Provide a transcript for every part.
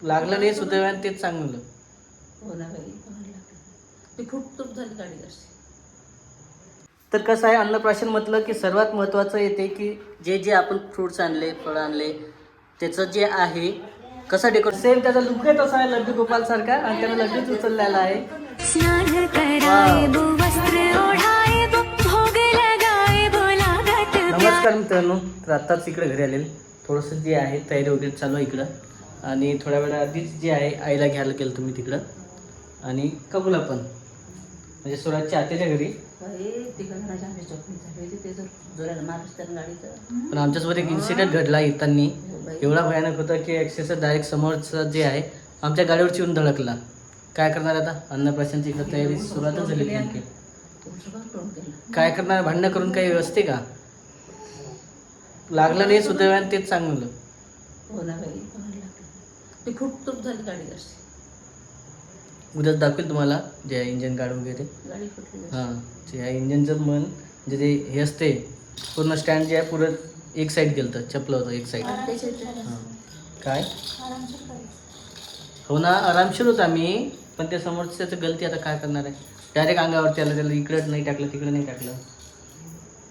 लागलं नाही सुदैवाने तेच चांगलं. हो ना बाई, कोणाला लागलं ते खूप तूप झाली गाडी करते. तर कसं आहे, अन्नप्राशन म्हटलं की सर्वात महत्त्वाचं येते की जे जे आपण फ्रूट्स आणले, फळं आणले, त्याचं जे आहे कसं डेकोरेट, सेम त्याचा लुक आहे तसा आहे लड्डू गोपाल सारखा, आणि त्यानं लड्डूच उचललेला आहे. नमस्कार मित्रांनो, तर आत्ताच इकडे घरी आलेलं, थोडंसं जे आहे तयारी वगैरे चालू आहे इकडं, आणि थोड्या वेळा आधीच जे आहे आईला घ्यायला गेलं तुम्ही तिकडं, आणि कबूला पण म्हणजे सुराजच्या आत्याच्या घरी. पण आमच्यासोबत एक इन्सिडेंट घडला येताना, एवढा भयानक होता की ॲक्सेसर डायरेक्ट समोरचं जे आहे आमच्या गाडीवरची येऊन धडकला. काय करणार आता, अन्नप्राशनची इकडं तयारी सुरुवातच झाली नेमकी. काय करणार, भांडणं करून काही असते का? लागलं नाही सुदैवाने तेच चांगलं. हो ना बाई, कोणाला लागलं ते खूप तूप झाली गाडी करते. उद्याच दाखवेल तुम्हाला जे आहे इंजन गार्ड वगैरे. गाडी फुटली. हां, जे आहे इंजनचं मन म्हणजे ते हे असते पूर्ण स्टँड जे आहे पुरं एक साईड गेलं तर चपलं होतं एक साईड. हां काय हो ना, आरामशीर होता मी, पण त्या समोरच्याचं गलती आता काय करणार आहे, डायरेक्ट अंगावरती आलं, त्याला इकडं नाही टाकलं तिकडे नाही टाकलं.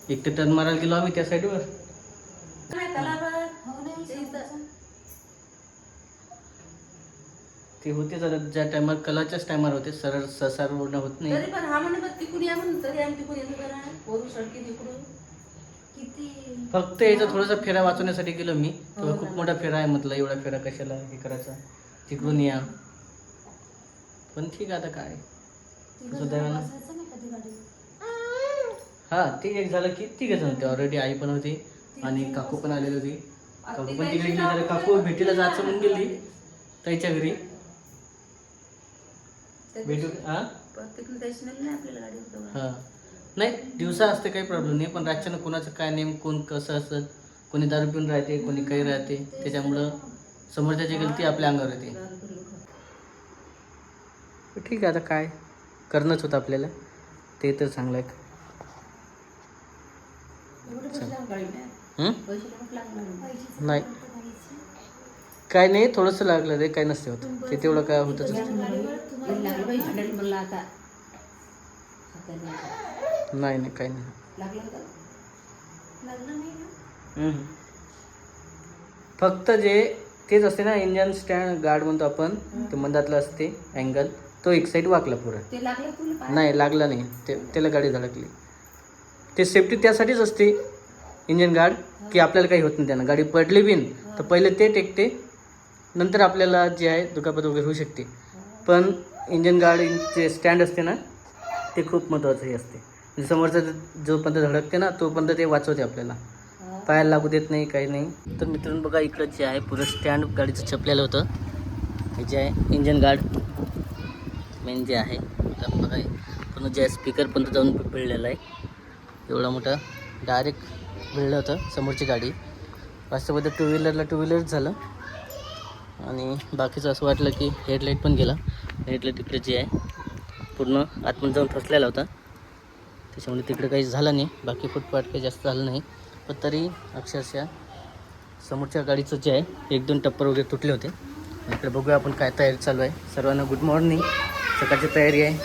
एक तर टर्न मारायला गेलो आम्ही त्या साईडवर. ते होते जरा ज्या टायमार कलाच्याच टायमार होते, सरळ ससार ओढणं होत नाही. तरी पण हा म्हणे तिकडून या म्हणून तरी आम्ही तिकडून येतो करा वरून सडकी तिकडून किती फक्त याचा थोडासा फेरा वाचवण्यासाठी गेलो मी, तेव्हा खूप मोठा फेरा आहे म्हटलं, एवढा फेरा कशाला हे करायचा, तिकडून या. पण ठीक आहे आता काय सुदैवानं. हां, ते एक झालं की तिघ जण होते ऑलरेडी, आई पण होती आणि काकू पण आलेली होती. काकू पण तिकडे गेली, जरा काकू भेटीला जायचं म्हणून गेली ताईच्या घरी भेटू. हां हां, नाही दिवसा असते काही प्रॉब्लेम नाही, पण रातच्यानं कोणाचं काय नेम, कोण कसं असतं, कोणी दारू पिऊन राहते, कोणी काही राहते, त्याच्यामुळं समोरच्याची गलती आपल्या अंगावर येते. ठीक आहे आता काय करणंच होतं आपल्याला, ते तर चांगलं आहे. नाही काय नाही, थोडंसं लागलं रे, काय नसते होत ते, तेवढं काय होतच. नाही नाही काही नाही. फक्त जे तेच असते ना इंजन स्टँड गार्ड म्हणतो आपण, ते मंदातलं असते अँगल, तो एक साईड वाकला पुरा. नाही लागला नाही, ते त्याला गाडी धडकली. ते सेफ्टी त्यासाठीच असते इंजन गार्ड, की आपल्याला काही होत नाही त्यानं. गाडी पडली बिन तर पहिले ते टेकते, नंतर आपल्याला जे आहे दुखापत वगैरे होऊ शकते. पण इंजन गार्ड जे स्टँड असते ना, ते खूप महत्त्वाचं हे असते. म्हणजे समोरचा जोपर्यंत धडकते ना तोपर्यंत ते वाचवते आपल्याला, पायाला लागू देत नाही, काही नाही. तर मित्रांनो बघा, इकडं जे आहे पुरं स्टँड गाडीचं चपलेलं होतं, हे जे आहे इंजन गार्ड मेन जे आहे, तर बघा पूर्ण जे आहे स्पीकरपर्यंत जाऊन भिडलेलं आहे. एवढा मोठा डायरेक्ट भिडलं होतं समोरची गाडी. वास्तवात टू व्हीलरच झालं, आणि बाकीचं असं वाटलं की हेडलाईट पण गेला. हेडलाईट तिकडे जे आहे पूर्ण आतमध्ये जाऊन फसलेला होता, त्याच्यामुळे तिकडे काही झालं नाही. बाकी फुटपाट काही जास्त झालं नाही, पण तरी अक्षरशः समोरच्या गाडीचं जे आहे 1-2 टप्पर वगैरे तुटले होते. इकडे बघूया आपण काय तयारी चालू आहे. सर्वांना गुड मॉर्निंग, सकाळची तयारी आहे.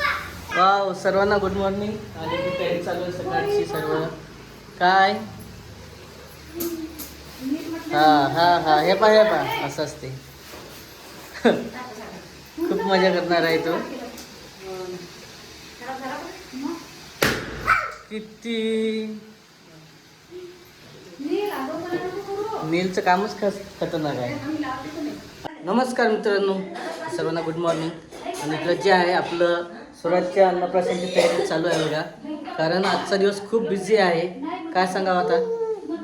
वाव, सर्वांना गुड मॉर्निंग. आणि तयारी चालू आहे सकाळची सर्व. काय हां हे पहा असं असते. खूप मजा करणार आहे तो. किती नीलचं कामच खतरनाक आहे. नमस्कार मित्रांनो, सर्वांना गुड मॉर्निंग. आणि इकडं जे आहे आपलं स्वराजच्या अन्नप्राशनची तयारी चालू आहे बघा, कारण आजचा दिवस खूप बिझी आहे. काय सांगावं आता,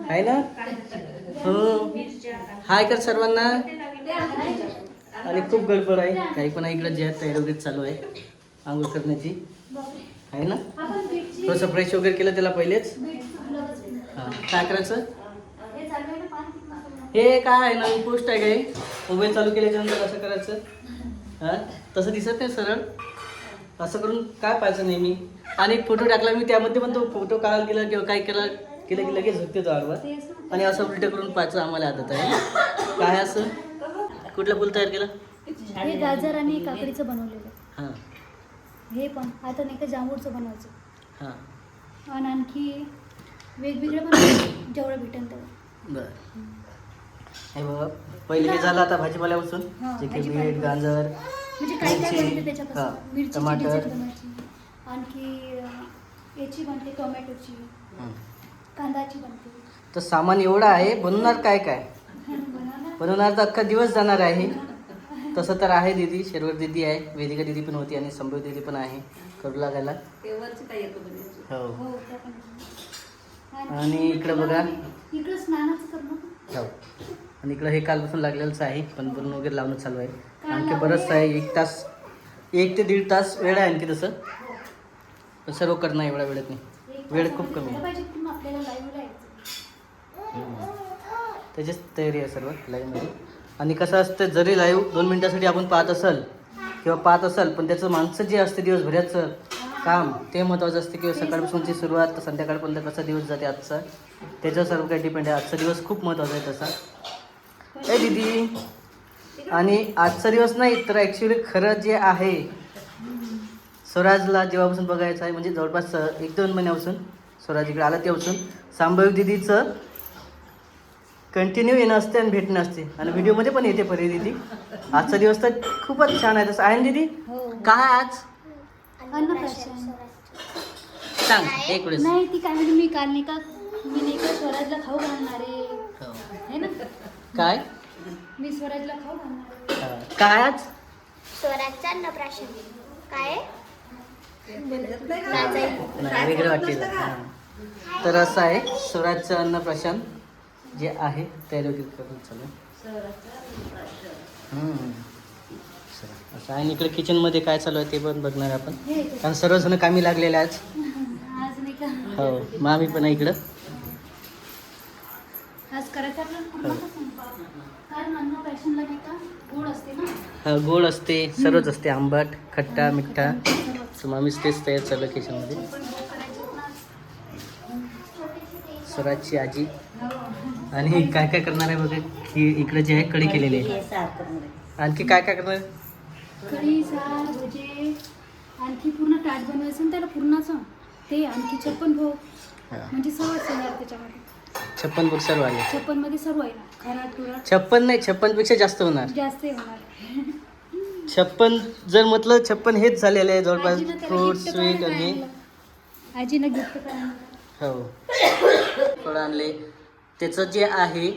आहे ना? हो, हाय कर सर्वांना. आणि खूप गडबड आहे, काही पण आहे. इकडं जे आहे तयारी वगैरे चालू आहे आंघोळ करण्याची, आहे ना? थोडंसं फ्रेश वगैरे केलं त्याला पहिलेच. हां, काय करायचं, हे काय आहे नवीन पोस्ट आहे काय, मोबाईल चालू केल्याच्यानंतर असं करायचं. हां, तसं दिसत नाही सरळ, असं करून काय पाहायचं नेहमी. आणि एक फोटो टाकला मी, त्यामध्ये पण तो फोटो काढायला गेला किंवा काय केलं की लगेच झुकते तो आडवा, आणि असं उलटं करून पाहायचं आम्हाला आदत आहे. काय असं कुठला फुल तयार केला, हे गाजर आणि काकडीचं बनवलेलं आहे. हां हे पण आता नाही का जांभूळचं बनवायचं. हां आणि आणखी वेगवेगळे पण जेवढं भेटेल तेवढं. बरं. हे बघा पहिले हे झालं आता भाजीपाल्यापासून हां, जे की भाजीपाला. बीट गाजर म्हणजे काय काय मिरची, बनते त्याच्यापासून. हां, मिरचीची टमाटर. डिझाईन बनवायची, आणखी याची बनते टोमॅटोची, हं. कांदाची बनते. तर सामान एवढं आहे. बनवणार काय काय बनवणार बनवणार तर अख्खा दिवस जाणार आहे. तसं तर आहे दीदी, शेरवर दीदी आहे, वेदिका दीदी पण होती आणि संभव दीदी पण आहे करू लागायला. ते वरचं काय येतं म्हणजे हो हो त्या पण. आणि इकडं बघा. इकडं स्नानाचं करणं. हो. आणि इकडं हे कालपासून लागलेलंच आहे पण बनवून वगैरे लावणं चालू आहे. आणखी लावलंय? बरंच आहे. 1 ते 1.5 तास वेळ आहे आणखी तसं. पण सर्व करणं एवढ्या वेळेत नाही. वेळ खूप कमी आहे. पाहिजे पण आपल्याला लाईव्हला यायचं. त्याचीच तयारी आहे सर्व लाईव्हमध्ये. आणि कसं असतं जरी लाईव्ह 2 मिनिटासाठी आपण पाहत असाल किंवा पाहत असाल पण त्याचं माणसं जे असते दिवसभराचं काम ते महत्त्वाचं असते. किंवा सकाळपासूनची सुरुवात तर संध्याकाळपर्यंत कसा दिवस जाते आजचा त्याच्यावर सर्व काही डिपेंड आहे. आजचा दिवस खूप महत्त्वाचा आहे तसा. ए दीदी आणि आजचा दिवस नाही तर ॲक्च्युली खरं जे आहे स्वराजला जेव्हापासून बघायचं आहे म्हणजे जवळपास 1-2 महिन्यापासून स्वराज इकडे आला तेव्हापासून सांभावी दीदीचं कंटिन्यू येणं असते आणि भेटणं असते आणि व्हिडिओमध्ये पण येते परी दीदी. आजचा दिवस तर खूपच छान आहे. तसं आहे ना दीदी. हो. काय आज अन्नप्राशन. सांग एक वेळेस. नाही ती काय म्हणजे मी काल नाही का स्वराजला खाऊ घालणार आहे. हो. है ना. काय मी स्वराजला खाऊ घालणार आहे. काय आज स्वराजचा अन्नप्राशन काय नाही वेगळं वाटलेलं. हां. तर असं आहे स्वराजचं अन्नप्राशन जे आहे तयारी वगैरे करून चालू असं आहे. आणि इकडे किचनमध्ये काय चालू आहे ते पण बघणार आहे आपण हे कारण सर्वजण कामी लागलेले आज. आज नाही का हो मग आम्ही पण आहे इकडं. आज करायचं आपल्याला पूर्णच स्वयंपाक. कारण अन्नप्राशनला नाही का गोड असते ना. हा, गोड असते सर्वच असते आंबट खट्टा मिठ्ठा. सर्वच. तर मग आम्हीच तेच तयार चालू आहे किचनमध्ये. पण गोड करायचे ना. स्वराजची आजी. हो. आणि काय काय करणार आहे बघा की इकडे जे आहे कढी केलेली आहे. आणखी काय काय करणार आहे? कढी सार भजे आणखी पूर्ण ताट बनवायचं ना त्याला पूर्णाचं ते आणखी 56 भोग हा. म्हणजे सर्वच येणार त्याच्यामध्ये. 56 भोग सर्व आहे. 56 मध्ये सर्व येणार. खराट तुराट 56 नाही 56 पेक्षा जास्त होणार. जास्त होणार. 56 जर म्हटलं 56 हेच झालेलं आहे जवळपास आजीनं त्याला फ्रूट gift स्वीट काय आणि आणलं? आजीनं गिफ्ट काय आणलं? हो फळं आणले. त्याचं जे आहे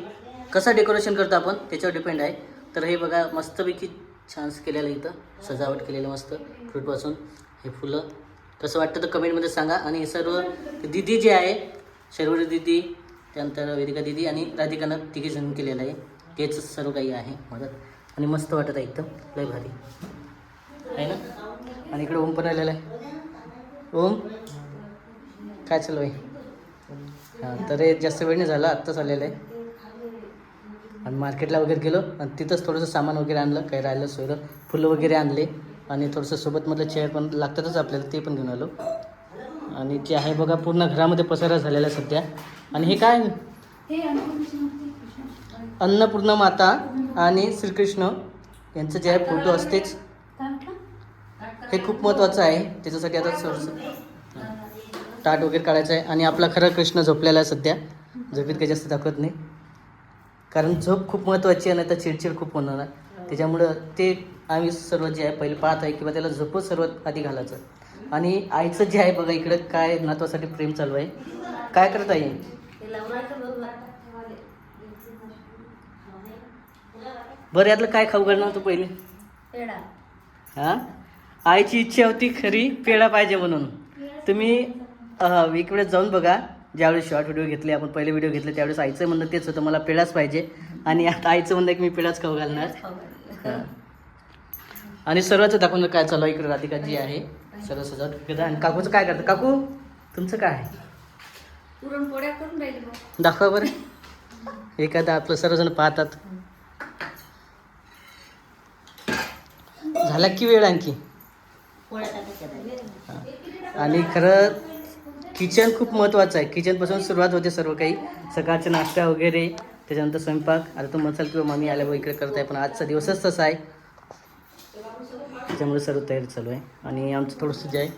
कसं डेकोरेशन करतो आपण त्याच्यावर डिपेंड आहे. तर हे बघा मस्तपैकी छान केलेलं इथं सजावट केलेलं मस्त फ्रूटपासून. हे फुलं कसं वाटतं तर कमेंटमध्ये सांगा. आणि हे सर्व दीदी जे आहे शर्वरी दीदी त्यानंतर वेदिका दीदी आणि राधिकानं तिघीजण केलेलं आहे. तेच सर्व काही आहे मदत. आणि मस्त वाटत आहे एकदम लय भारी आहे ना. आणि इकडे ओम पण आलेला आहे. ओम काय चालू आहे? हां तर हे जास्त वेळ नाही झाला आत्ताच आलेलं आहे. आणि मार्केटला वगैरे गेलो आणि तिथंच थोडंसं सामान वगैरे आणलं काही राहिलं सोयरं फुलं वगैरे आणले. आणि थोडंसं सोबतमधलं चेअर पण लागतातच आपल्याला ते पण घेऊन आलो. आणि जे आहे बघा पूर्ण घरामध्ये पसारा झालेला आहे सध्या. आणि हे काय हे अन्नपूर्णा अन्नपूर्णा माता आणि श्रीकृष्ण यांचं जे आहे फोटो असतेच काय म्हटलं? हे खूप महत्त्वाचं आहे. त्याच्यासाठी आता थोडंसं ताट वगैरे काढायचं आहे. आणि आपला खरा कृष्ण झोपलेला आहे सध्या. झोपेत काही जास्त दाखवत नाही कारण झोप खूप महत्त्वाची आहे. नाही तर चिडचिड खूप होणार आहे. त्याच्यामुळं ते आम्ही सर्व जे आहे पहिले पाहत आहे किंवा त्याला झोपच सर्वात आधी घालायचं. आणि आईचं जे आहे बघा इकडं काय नातवासाठी प्रेम चालू आहे. काय करत आहे? बरं यातलं काय खाऊ घालणार तू पहिले? पेढा. हां आईची इच्छा होती खरी पेढा पाहिजे म्हणून. तुम्ही इकडे जाऊन बघा ज्यावेळेस शॉर्ट व्हिडिओ घेतले आपण पहिले व्हिडिओ घेतले त्यावेळेस आईचं म्हणणं तेच होतं मला पेढाच पाहिजे. आणि आता आईचं म्हणणं की मी पेढाच खाऊ घालणार. हां आणि सर्वांचं दाखवून काय चालू आहे. इकडे राधिका जी आहे सर्व सजावट करत आहे. आणि काकूचं काय करतं? काकू तुमचं काय आहे? पुरणपोळ्या करून राहिली मग. दाखवा बरं एखादा आपलं सर्वजण पाहतात. झाला की वेळ आणखी. आणि खरं किचन खूप महत्त्वाचं आहे. किचनपासून सुरुवात होते सर्व काही. सकाळचा नाश्ता वगैरे त्याच्यानंतर स्वयंपाक. आता तो मसाला किंवा मम्मी आल्या इकडे करत आहे पण आजचा दिवसच तसा आहे. त्याच्यामुळे सर्व तयारी चालू आहे. आणि आमचं थोडंसं जे आहे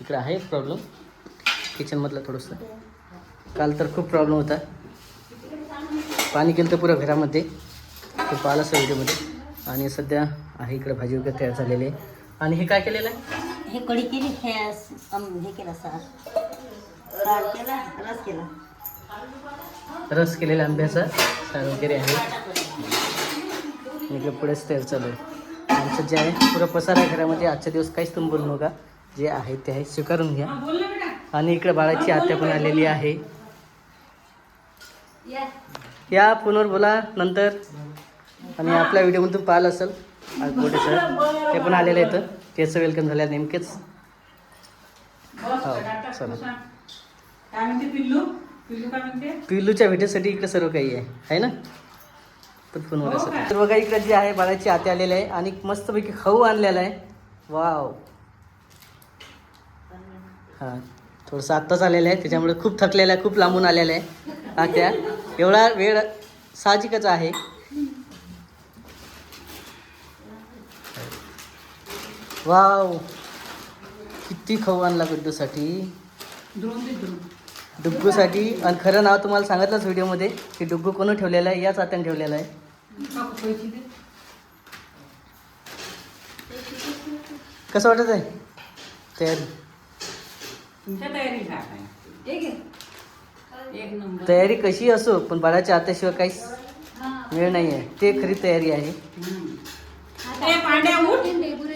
इकडं आहे प्रॉब्लेम किचनमधलं थोडंसं. काल तर खूप प्रॉब्लेम होता, पाणी गेलं तर पुऱ्या घरामध्ये, तो पाहिला असं व्हिडिओमध्ये. आणि सध्या आहे इकडं भाजी वगैरे तयार झालेली आहे. आणि हे काय केलेलं आहे? हे कढी केली, हे केलं सार केला, रस केला. रस केलेला आंब्याचा सार वगैरे आहे. इकडे पुढेच तयार चालू आहे. आमचं जे आहे पुरं पसार आहे घरामध्ये. आजच्या दिवस काहीच तुम्ही बोलू नका, जे आहे ते आहे स्वीकारून घ्या. आणि इकडे बाळाची आत्या पण आलेली आहे. या फोनवर बोला नंतर. आणि आपल्या व्हिडिओमधून पाहिलं असेल गोटे सर, ते पण आलेले आहेत. त्याचं वेलकम झालं नेमकेच. हो चला, पिल्लूच्या भेटीसाठी इकडे सर्व काही आहे ना, तर फोनवर असेल. तर बघा इकडे जे आहे बाळाची आते आलेले आहे आणि मस्तपैकी खाऊ आणलेला आहे. वाव. हां, थोडंसं आत्ताच आलेलं आहे, त्याच्यामुळे खूप थकलेलं आहे, खूप लांबून आलेलं आहे. आत्या एवढा वेळ साहजिकच आहे. वाव, किती खाऊ आणला गुड्डूसाठी, डुग्गूसाठी. आणि खरं नाव तुम्हाला सांगितलंच व्हिडिओमध्ये की डुग्गू कोण ठेवलेलं आहे, याच आत्याने ठेवलेलं आहे. कसं वाटत आहे तयारी? तयारी कशी असो पण बाळाच्या आत्याशिवाय काहीच वेळ नाही आहे, ते खरी तयारी आहे.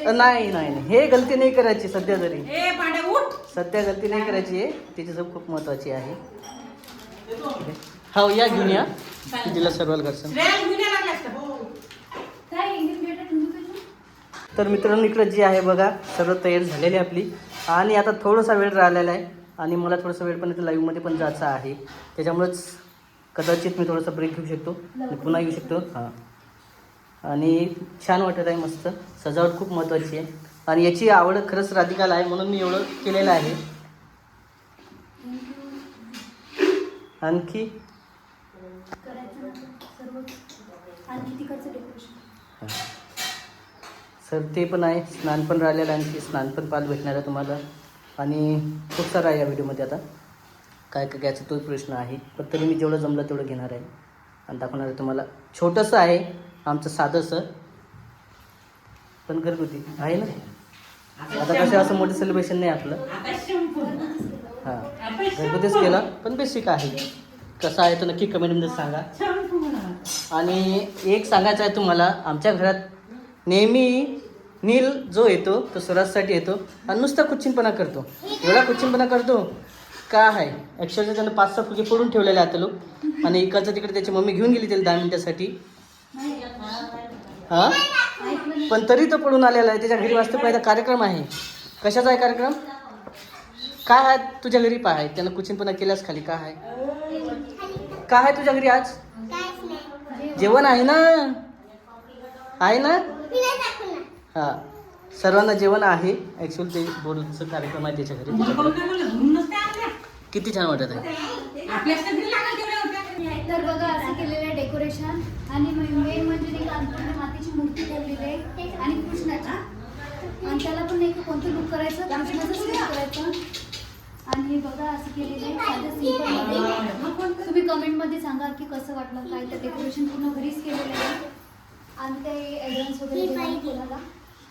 नाही नाही नाही, हे गलती नाही करायची सध्या तरी. सध्या गलती नाही करायची आहे, तिची सब खूप महत्वाची आहे. हो या घेऊन या, तिला सर्वाल करसन. तर मित्रांनो इकडं जी आहे बघा सर्व तयारी झालेली आपली. आणि आता थोडासा वेळ राहिलेला आहे आणि मला थोडासा वेळ पण इथे लाईव्हमध्ये पण जायचं आहे. त्याच्यामुळेच कदाचित मी थोडासा ब्रेक घेऊ शकतो आणि पुन्हा येऊ शकतो. हां, आणि छान वाटत आहे, मस्त. सजावट खूप महत्त्वाची आहे आणि याची आवड खरंच राधिकाला आहे, म्हणून मी एवढं केलेलं आहे. आणखी सर ते पण आहे, स्नान पण राहिलेलं आहे, आणखी स्नान पण पाल भेटणार आहे तुम्हाला. आणि खूप सारं आहे या व्हिडिओमध्ये. आता काय काय घ्यायचं तोच प्रश्न आहे, पण तरी मी जेवढं जमलं तेवढं घेणार आहे आणि दाखवणार आहे तुम्हाला. छोटंसं आहे आमचं, साधंसं पण घरगुती आहे ना. आता कसं असं मोठं सेलिब्रेशन नाही आपलं. हां, घरगुतीच केलं पण बेसिक आहे. कसं आहे तो नक्की कमेंटमध्ये सांगा. आणि एक सांगायचं आहे तुम्हाला, आमच्या घरात नेहमी नील जो येतो तो स्वराजसाठी येतो आणि नुसता कुच्चिनपणा करतो. एवढा कुच्चिनपणा करतो का आहे, ॲक्च्युअली त्यानं 5-6 फुगे पडून ठेवलेले आता लोक. आणि इकडचं तिकडे त्याची मम्मी घेऊन गेली त्याला 10 मिनिटासाठी. हां, पण तरी तो पडून आलेला आहे. त्याच्या घरी वाजता पाहिजे कार्यक्रम आहे. कशाचा आहे कार्यक्रम? काय आहे तुझ्या घरी? पाहाय त्यानं कुचिनपणा केल्यास खाली. काय आहे, काय आहे तुझ्या घरी आज? जेवण आहे ना, आहे ना. हां, सर्वांना जेवण आहे. ॲक्च्युअली ते बोलचं कार्यक्रम आहे त्याच्या घरी. किती छान वाटत आहे. तर बघा असं केलेलं आहे डेकोरेशन. आणि मेन म्हणजे नाही का मातीची मूर्ती ठेवलेली आहे आणि कृष्णाची. आणि त्याला पण नाही का कोणतं लुक करायचं, कृष्णाचं स्केच करायचं. आणि बघा असं केलेलं आहे साधं सिंपलमध्ये. तुम्ही कमेंटमध्ये सांगा की कसं वाटलं काय. तर डेकोरेशन पूर्ण घरीच केलेलं आहे. आणि ते ॲडव्हान्स वगैरे कोणाला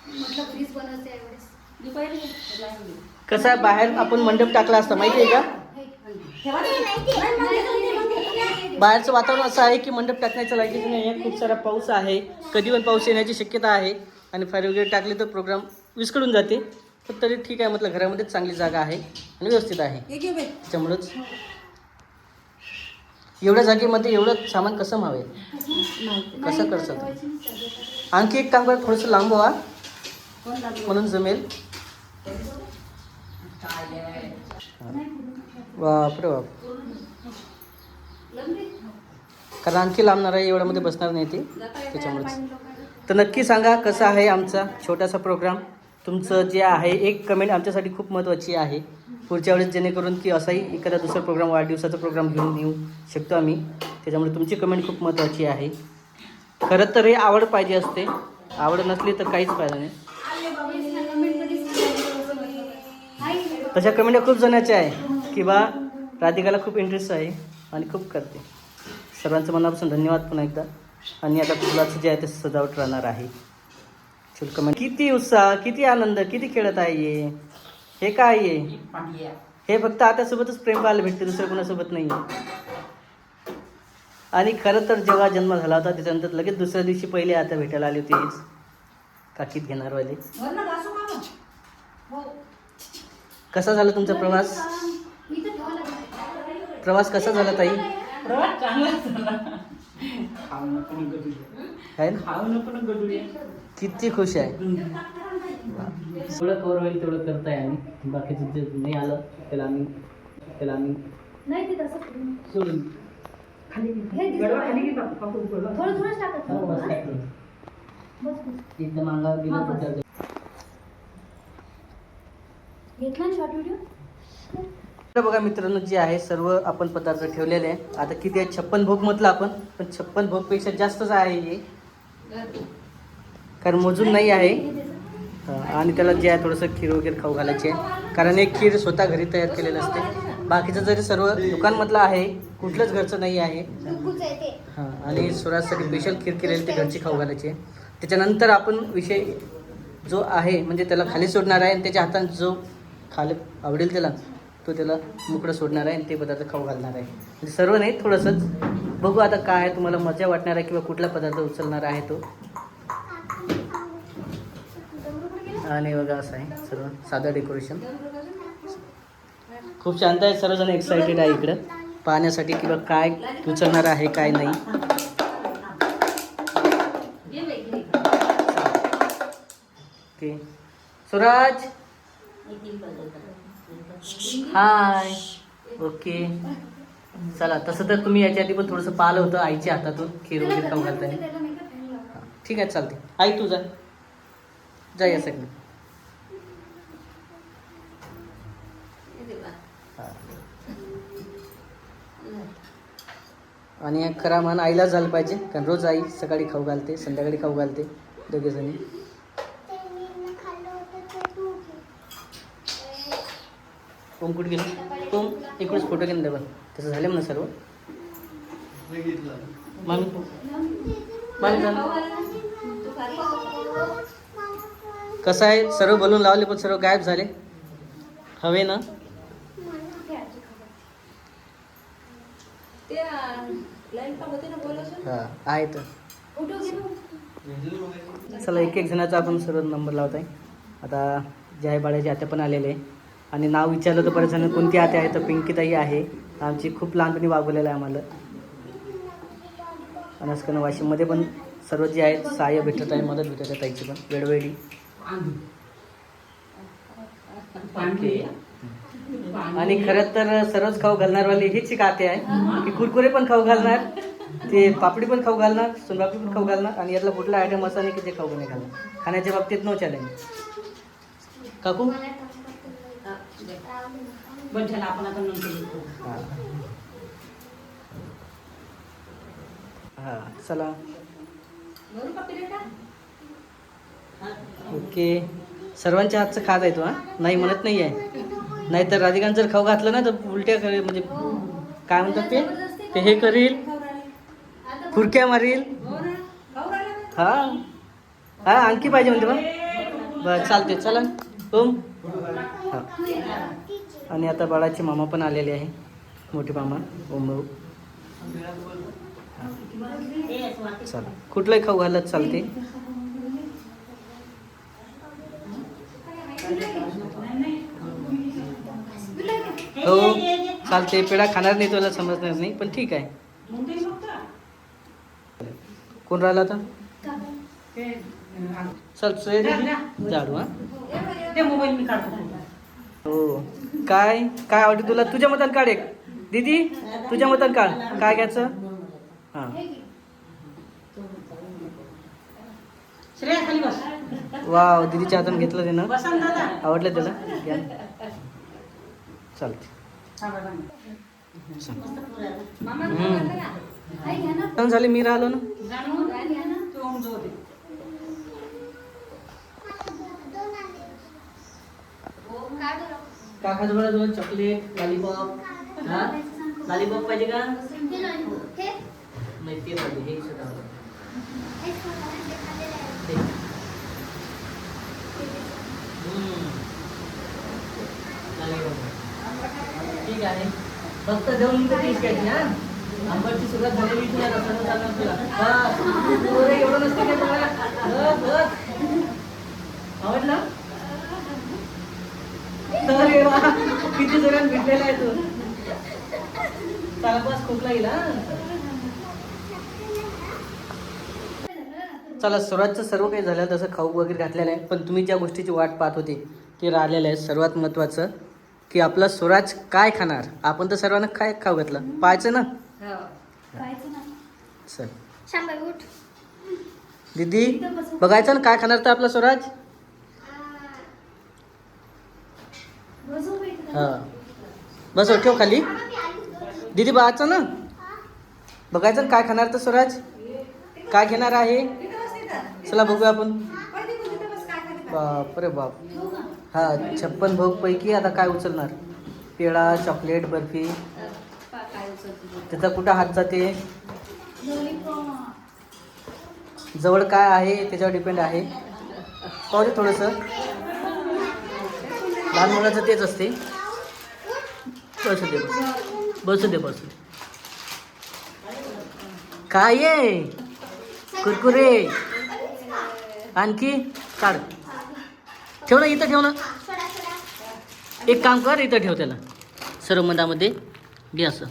म्हटलं घरीच बनवायचं एवढेच. कसं आहे, बाहेर आपण मंडप टाकला असता माहिती आहे का. बाहेरचं वातावरण असं आहे की मंडप टाकण्याचं लायकीचं नाही आहे. खूप सारा पाऊस आहे, कधी पण पाऊस येण्याची शक्यता आहे. आणि फायर वगैरे टाकले तर प्रोग्राम विस्कळून जाते. पण तरी ठीक आहे, म्हटलं घरामध्येच चांगली जागा आहे आणि व्यवस्थित आहे. त्याच्यामुळंच एवढ्या जागेमध्ये एवढं सामान कसं मावेल, कसं करसाल. आणखी एक काम करा, थोडंसं लांब व्हा म्हणून जमेल. बापरे बाप, कारण आणखी लांबणार आहे, एवढ्यामध्ये बसणार नाही ते, त्याच्यामुळेच. तर नक्की सांगा कसं आहे आमचा छोटासा प्रोग्राम. तुमचं जे आहे एक कमेंट आमच्यासाठी खूप महत्त्वाची आहे. पुढच्या वेळेस जेणेकरून की असाही एखादा दुसरा प्रोग्राम, वाढदिवसाचा प्रोग्राम घेऊन येऊ शकतो आम्ही. त्याच्यामुळे तुमची कमेंट खूप महत्त्वाची आहे. खरं तर हे आवड पाहिजे असते, आवड नसली तर काहीच फायदा नाही. कमेंटमध्ये सांगा. आई, तशा कमेंट खूप जणांच्या आहे की बा राधिकाला खूप इंटरेस्ट आहे आणि खूप करते. सर्वांचं मनापासून धन्यवाद पुन्हा एकदा. आणि आता फुलाचं जे आहे ते सजावट राहणार आहे. चल कमेंट. किती उत्साह, किती आनंद, किती खेळत आहे हे काय आहे? हे फक्त आत्यासोबतच प्रेम पाहायला भेटते, दुसऱ्या कोणासोबत नाही. आणि खरं तर जेव्हा जन्म झाला होता त्याच्यानंतर लगेच दुसऱ्या दिवशी पहिले आता भेटायला आली होती काकीत घेणारवाले. कसा झाला तुमचा प्रवास? प्रवास कसा झाला ताई? आहे ना? किती खुश आहे. थोडं कवर होईल तेवढं करताय आम्ही. बाकीचं जे नाही आलं त्याला आम्ही नाही ते तसं करू. सोडून हे दिसतं. थोडं थोडंच टाकत हो, बस जा. टाकलं. बस बस. एकदम अंगावर गेलं हा, तर बस. चालतं. घेतला ना शॉर्ट व्हिडिओ? तर बघा मित्रांनो, जे आहे सर्व आपण पदार्थ ठेवलेले आहे. आता किती आहे? 56 भोग म्हटलं आपण, पण 56 भोगपेक्षा जास्तच आहे हे, कारण मोजून नाही आहे. आणि त्याला जे आहे थोडंसं खीर वगैरे खाऊ घालायची आहे, कारण एक खीर स्वतः घरी तयार केलेलं असते. बाकीचं जरी सर्व दुकानमधलं आहे, कुठलंच घरचं नाही आहे. हां, आणि स्वराजसाठी स्पेशल खीर केलेली ती घरची खाऊ घालायची आहे. त्याच्यानंतर आपण विषय जो आहे म्हणजे त्याला खाली सोडणार आहे आणि त्याच्या हाताने जो खाली आवडेल त्याला मुकडं सोडणार आहे आणि ते पदार्थ खाऊ घालणार आहे. म्हणजे सर्व नाही, थोडंसंच बघू आता काय आहे, तुम्हाला मजा वाटणार आहे किंवा कुठला पदार्थ उचलणार आहे तो. आणि बघा असं आहे सर्व साधं डेकोरेशन. खूप शांत आहे, सर्वजण एक्सायटेड आहे इकडं पाहण्यासाठी किंवा काय उचलणार आहे काय नाही. ओके स्वराज, हाय. ओके चला. तसं तर तुम्ही याच्या आधी पण थोडंसं पाहिलं होतं आईच्या हातातून खीर वगैरे खाऊ घालताना. ठीक आहे चालते. आई तू जा या सगळं. आणि खरा मान आईला झालं पाहिजे, कारण रोज आई सकाळी खाऊ घालते, संध्याकाळी खाऊ घालते दोघेजणी. ओम कुठे गेलो? ओम इकडेच फोटो घेऊन द्या बरं. तसं झालं म्हणा सर्व. कसं आहे, सर्व बलून लावले पण सर्व गायब झाले. हवे ना? हां आहे तर. चला एक एक जणाचा आपण सर्व नंबर लावत आहे. आता जे आहे बाळाची आत्या पण आलेले आहे. आणि नाव विचारलं तर बरेच जण कोणती आत्या आहे, तर पिंकीताई आहे. आमची खूप लहानपणी वागवलेलं आहे आम्हाला. आणि असं वाशिममध्ये पण सर्व जे आहेत सहाय्य भेटत आहे, मदत भेटत आहे ताईची पण वेळोवेळी. आणि खरं तर सर्वच खाऊ घालणारवाली हीच एक आत्या आहे की कुरकुरे पण खाऊ घालणार, ते पापडी पण खाऊ घालणार, सोनपापडी पण खाऊ घालणार, आणि यातला कुठला आयटम असा नाही की ते खाऊ नाही घालणार. खाण्याच्या बाबतीत नो चॅलेंज. काकू हां चला. ओके सर्वांच्या हातचं खात आहे तो. हां नाही म्हणत नाही आहे, नाहीतर राधिकांत जर खाऊ घातलं ना तर उलट्या करेल, म्हणजे काय म्हणतात ते हे करील, खुर्क्या मारील. हां हां आणखी पाहिजे म्हणते मग. बरं चालते चला. ओम हां. आणि आता बाळाचे मामा पण आलेले आहे, मोठे मामा ओम भाऊ. चला कुठलंही खाऊ घालत चालते. हो चालते. पेढा खाणार नाही, तुला समजणार नाही, पण ठीक आहे. कोण राहिला आता? चल झाडू. हां हो. काय काय आवडते तुला? तुझ्या मतान काढ एक. दीदी तुझ्या मतान काढ काय घ्यायचं. हां वाव दीदीच्या हाताने घेतलं ते ना, आवडलं त्याला. घ्या चालते. झाले मी राहिलो ना. काकाजवळ तुम्हाला चॉकलेट लॉलीपॉप हा लॉलीपॉप पाहिजे का हे नाही ते पाहिजे हे सगळं ठीक आहे फक्त देऊन इथं टेस्ट घ्यायची हा आंबटची सुरुवात झालेली तुला रसायन चालणार तुला बस एवढं नसतं काय तुम्हाला बस बस आवडलं अरे वा किती जणांना भेटलेला आहे तू चला बस खोकला येईल हा चला स्वराजचं सर्व काही झालं तसं खाऊ वगैरे घातलेलं आहे पण तुम्ही ज्या गोष्टीची वाट पाहत होते ते राहिलेलं आहे सर्वात महत्त्वाचं की आपला स्वराज काय खाणार आपण तर सर्वांना काय खाऊ घातलं पाहायचं ना पाहायचं ना. चल शांबाई उठ. दीदी बघायचं ना काय खाणार तर आपला स्वराज बसू बाई इथं. हा बस ठेव खाली दीदी बघायचं ना बघायचं ना काय खाणार तर स्वराज काय घेणार आहे चला बघूया आपण बाप रे बाप ठेवू का? हा 56 भोग पैकी आता काय उचलणार पेढा चॉकलेट बर्फी त्याचा कुठं हात जाते लॉलीपॉप. जवळ काय आहे त्याच्यावर डिपेंड आहे पाहू दे थोडंसं लहान मुलाचं तेच असते बसू दे बसू दे बसू दे काय आहे कुरकुरे आणखी काढ ठेव ना इथं ठेव ना सोडा सोडा. एक काम कर इथं ठेव त्याला सर्व मधामध्ये घे असं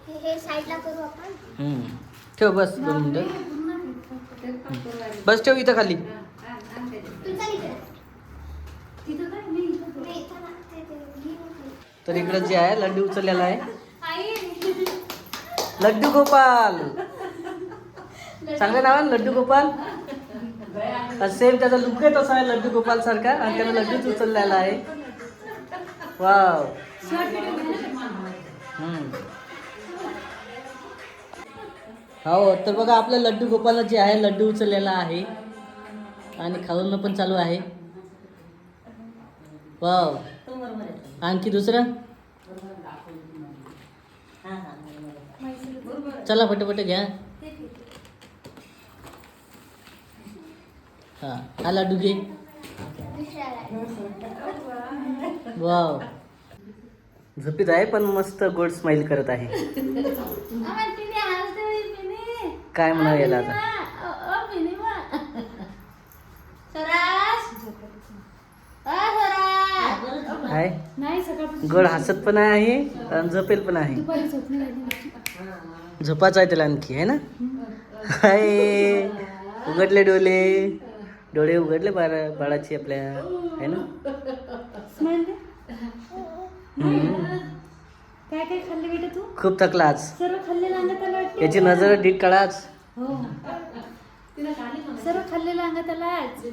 हे साईडला करू आपण. ठेव बस 2 मिनटं बस ठेव इथं खाली तुमचा इकडे. तिथं काय नाही इथं ठेव. नाही इथं ना. ते घे मग. तर इकडं जे आहे लड्डू उचललेला आहे आई लड्डू गोपाल चांगलं नाव आहे ना लड्डू गोपाल सेम त्याचा लुक आहे तसा आहे लड्डू गोपाल सारखा आणि त्यानं लड्डूच उचललेला आहे वाव हो तर बघा आपल्या लड्डू गोपाल जे आहे लड्डू उचललेला आहे आणि खाऊन पण चालू आहे वाव आणखी दुसरं चला फटाफट घ्या हा लड्डू घे वाव झोपीत आहे पण मस्त गोड स्माइल करत आहे आम्हाला तिने हसते बाई, तिने. काय म्हणावं याला आता तिने बा. स्वराज. स्वराज. आहे नाही सकाळपासून गोड हसत पण आहे आणि झोपेल पण आहे दुपारी झोप नाही लागली. झोपाचं आहे त्याला आणखी आहे ना हाय उघडले डोळे उघडले बाळाची आपल्या आहे ना स्माइल दे. काय काय खाल्ले बेटा तू खूप थकला आज सर्व खाल्लेलं अंगात आलं वाटते. याची नजर डीट काढा आज हो सर्व खाल्लेलं अंगात आलं आज.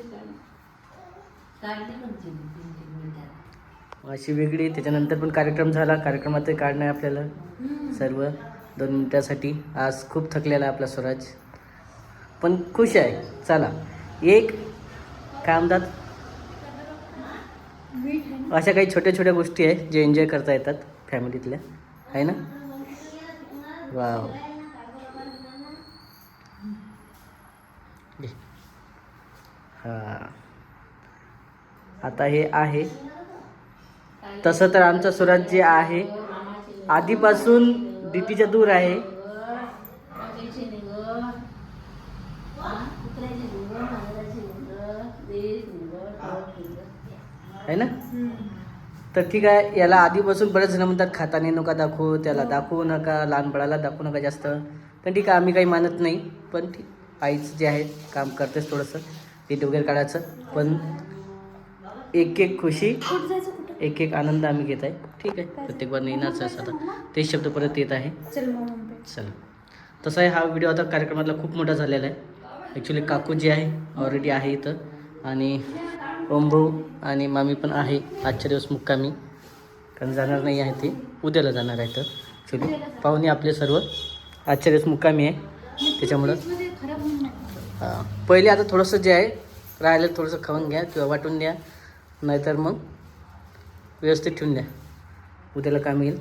अशी वेगळी त्याच्यानंतर पण कार्यक्रम झाला कार्यक्रमात ते काढणं आहे आपल्याला सर्व 2 मिनिटासाठी आज खूप थकलेला आहे आपला स्वराज पण खुश आहे चला एक काय म्हणतात मीठ आहे ना. अशा काही छोट्या छोट्या गोष्टी आहेत जे एन्जॉय करता येतात फॅमिलीतल्या आहे ना वाव हां आता हे आहे तसं तर आमचा स्वराज जे आहे आधीपासून डीटीच्या दूर आहे है ना तर ठीक आहे याला आधीपासून बरेच जण म्हणतात खाताने नका दाखवू त्याला दाखवू नका लहान बाळाला दाखवू नका जास्त पण ठीक आहे आम्ही काही मानत नाही पण ठीक आईचं जे आहे काम करतेच थोडंसं पीठ वगैरे काढायचं पण एक एक खुशी कुठं जायचं कुठं एक एक आनंद आम्ही घेत आहे ठीक आहे प्रत्येक बार येण्याचं असं आता तेच शब्द परत येत आहे चल मग चला तसा आहे हा व्हिडिओ आता कार्यक्रमातला खूप मोठा झालेला आहे ॲक्च्युली काकू जी आहे ऑलरेडी आहे इथं आणि ओमभाऊ आणि मामी पण आहे आजच्या दिवस मुक्कामी कारण जाणार नाही आहे ते उद्याला जाणार आहे तर ॲक्च्युली पाहुणे आपले सर्व आजच्या दिवस मुक्कामी आहे त्याच्यामुळं खराब होऊन नाही. पहिले आता थोडंसं जे आहे राहिलं थोडंसं खाऊन घ्या किंवा वाटून द्या नाहीतर मग व्यवस्थित ठेवून द्या, उद्याला काम येईल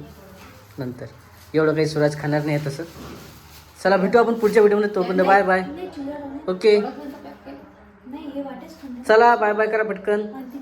नंतर. एवढं काही सुराज खाणार नाही तसं. चला भेटू आपण पुढच्या व्हिडिओमध्ये. तोपर्यंत बाय बाय. नाही, चुरा राहणार. ओके नाही हे वाटेच ठेवून द्या. चला बाय बाय करा पटकन. आणि